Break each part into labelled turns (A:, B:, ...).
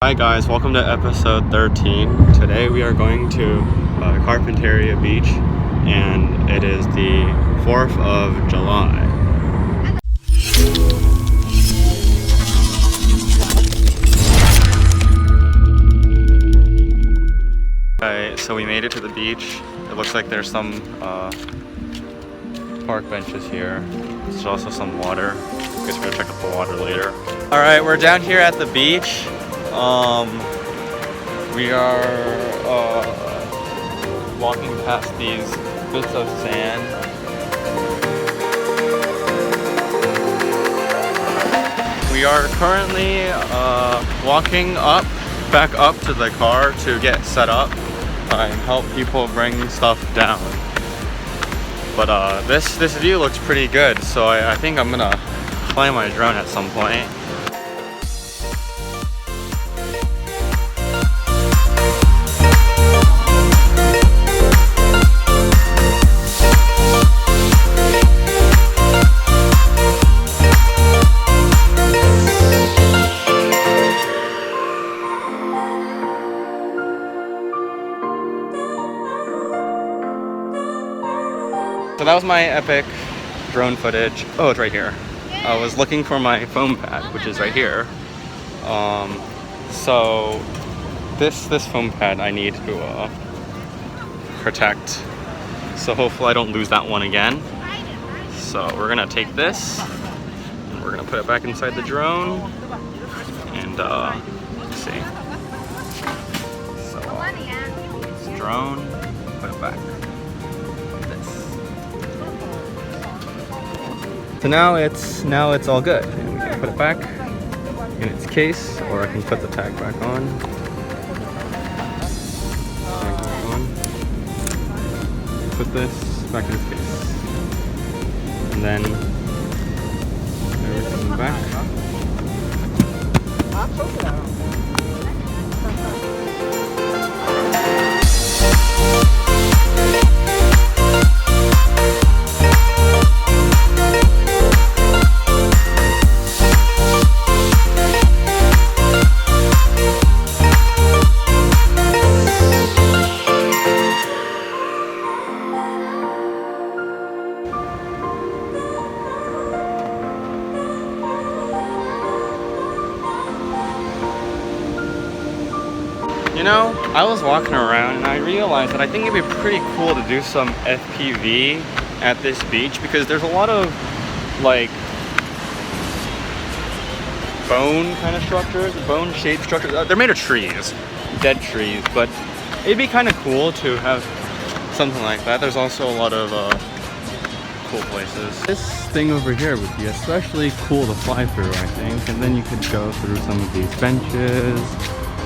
A: Hi guys, welcome to episode 13. Today we are going to Carpinteria Beach and it is the 4th of July. Okay, so we made it to the beach. It looks like there's some park benches here. There's also some water. I guess we're gonna check out the water later. Alright, we're down here at the beach. We are walking past these bits of sand. We are currently walking back up to the car to get set up and help people bring stuff down. But this view looks pretty good, so I think I'm gonna fly my drone at some point. So that was my epic drone footage. Oh, it's right here. I was looking for my foam pad, which is right here. So this foam pad I need to protect. So hopefully I don't lose that one again. So we're gonna take this and we're gonna put it back inside the drone. And let's see. So this drone, put it back. So now it's all good. And we can put it back in its case, or I can put the tag back on. Put this back in its case. And then everything back. You know, I was walking around and I realized that I think it'd be pretty cool to do some FPV at this beach because there's a lot of like bone kind of structures, bone shaped structures. They're made of trees, dead trees, but it'd be kind of cool to have something like that. There's also a lot of cool places. This thing over here would be especially cool to fly through, I think, and then you could go through some of these benches.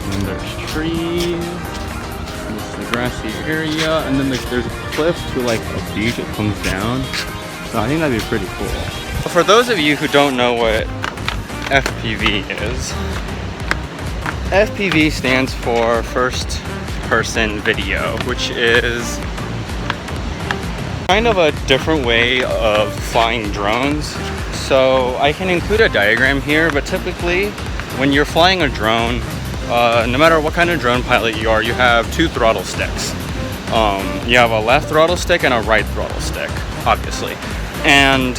A: And then there's trees, and this is the grassy area, and then there's a cliff to like a beach that comes down. So I think that'd be pretty cool. For those of you who don't know what FPV is, FPV stands for first person video, which is kind of a different way of flying drones. So I can include a diagram here, but typically when you're flying a drone, no matter what kind of drone pilot you are, you have two throttle sticks. You have a left throttle stick and a right throttle stick, obviously. And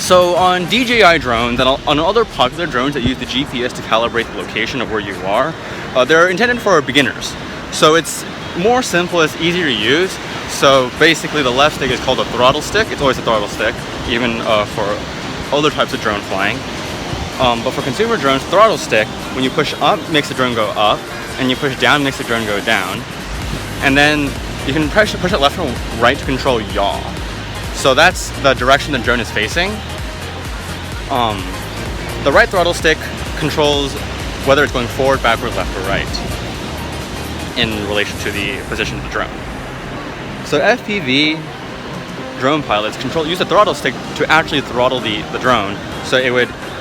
A: so on DJI drones and on other popular drones that use the GPS to calibrate the location of where you are, they're intended for beginners. So it's more simple, it's easier to use. So basically the left stick is called a throttle stick. It's always a throttle stick, even for other types of drone flying. But for consumer drones, throttle stick, when you push up, makes the drone go up, and you push down, makes the drone go down. And then you can push it left or right to control yaw. So that's the direction the drone is facing. The right throttle stick controls whether it's going forward, backward, left, or right in relation to the position of the drone. So FPV drone pilots use the throttle stick to actually throttle the drone.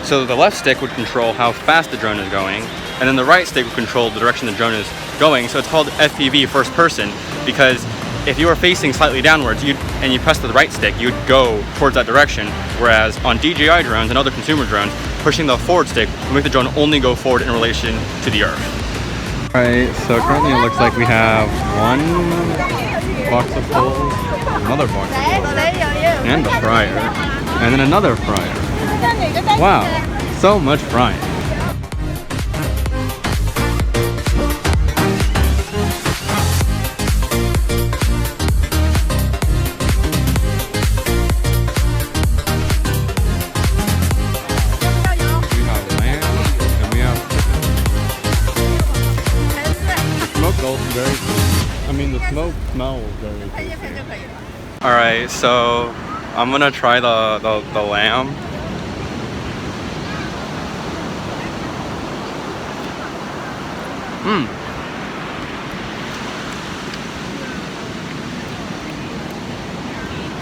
A: So the left stick would control how fast the drone is going, and then the right stick would control the direction the drone is going. So it's called FPV, first person, because if you were facing slightly downwards and you press the right stick, you'd go towards that direction. Whereas on DJI drones and other consumer drones, pushing the forward stick will make the drone only go forward in relation to the earth. Alright, so currently it looks like we have one box of poles, another box of poles, and a fryer, and then another fryer. Wow, so much frying. The smoke smells very tasty. Alright, so I'm gonna try the lamb.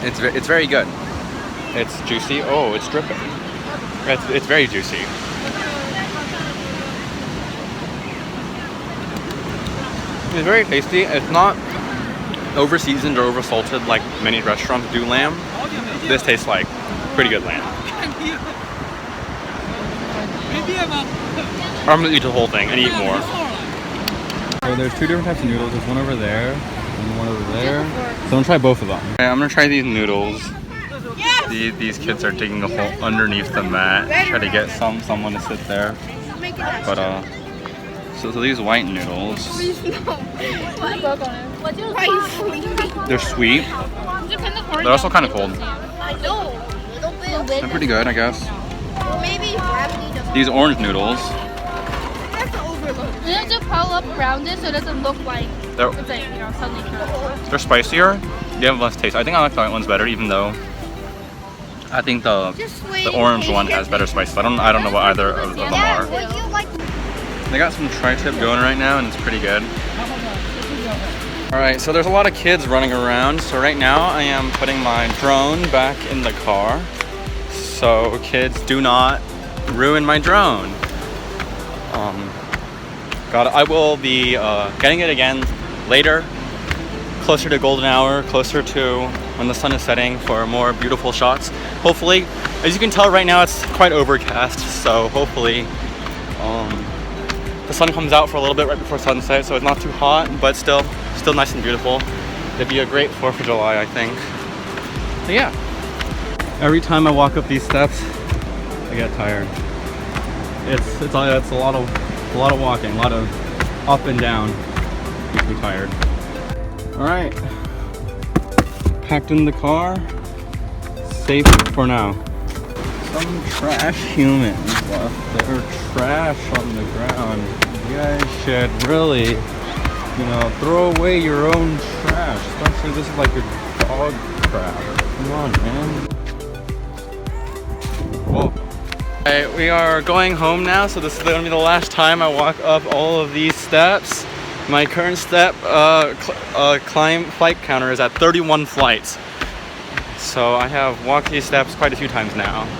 A: It's very good. It's juicy. Oh, it's dripping. It's very juicy. It's very tasty. It's not over seasoned or over salted like many restaurants do lamb. This tastes like pretty good lamb. I'm gonna eat the whole thing and eat more. So there's two different types of noodles. There's one over there and one over there. So I'm gonna try both of them. Okay, I'm gonna try these noodles. These kids are digging a hole underneath the mat, try to get someone to sit there. But so these white noodles, they're sweet. They're also kind of cold. They're pretty good, I guess. These orange noodles,
B: you have to pile up around it so it doesn't look like it's like, you know, suddenly
A: they're spicier. They have less taste. I think I like the white ones better, even though I think the orange one has better spices. I don't know what either of them are. They got some tri-tip going right now and it's pretty good. Alright, so there's a lot of kids running around. So right now I am putting my drone back in the car. So kids do not ruin my drone. I will be getting it again later, closer to golden hour, closer to when the sun is setting for more beautiful shots. Hopefully, as you can tell right now it's quite overcast, so hopefully the sun comes out for a little bit right before sunset, so it's not too hot, but still nice and beautiful. It'd be a great 4th of July, I think. So yeah. Every time I walk up these steps, I get tired. It's a lot of walking, a lot of up and down. Makes me tired. All right, packed in the car, safe for now. Some trash humans left their trash on the ground. You guys should really, throw away your own trash, especially this is like your dog crap. Come on, man. Whoa. Alright, we are going home now, so this is going to be the last time I walk up all of these steps. My current step climb flight counter is at 31 flights. So I have walked these steps quite a few times now.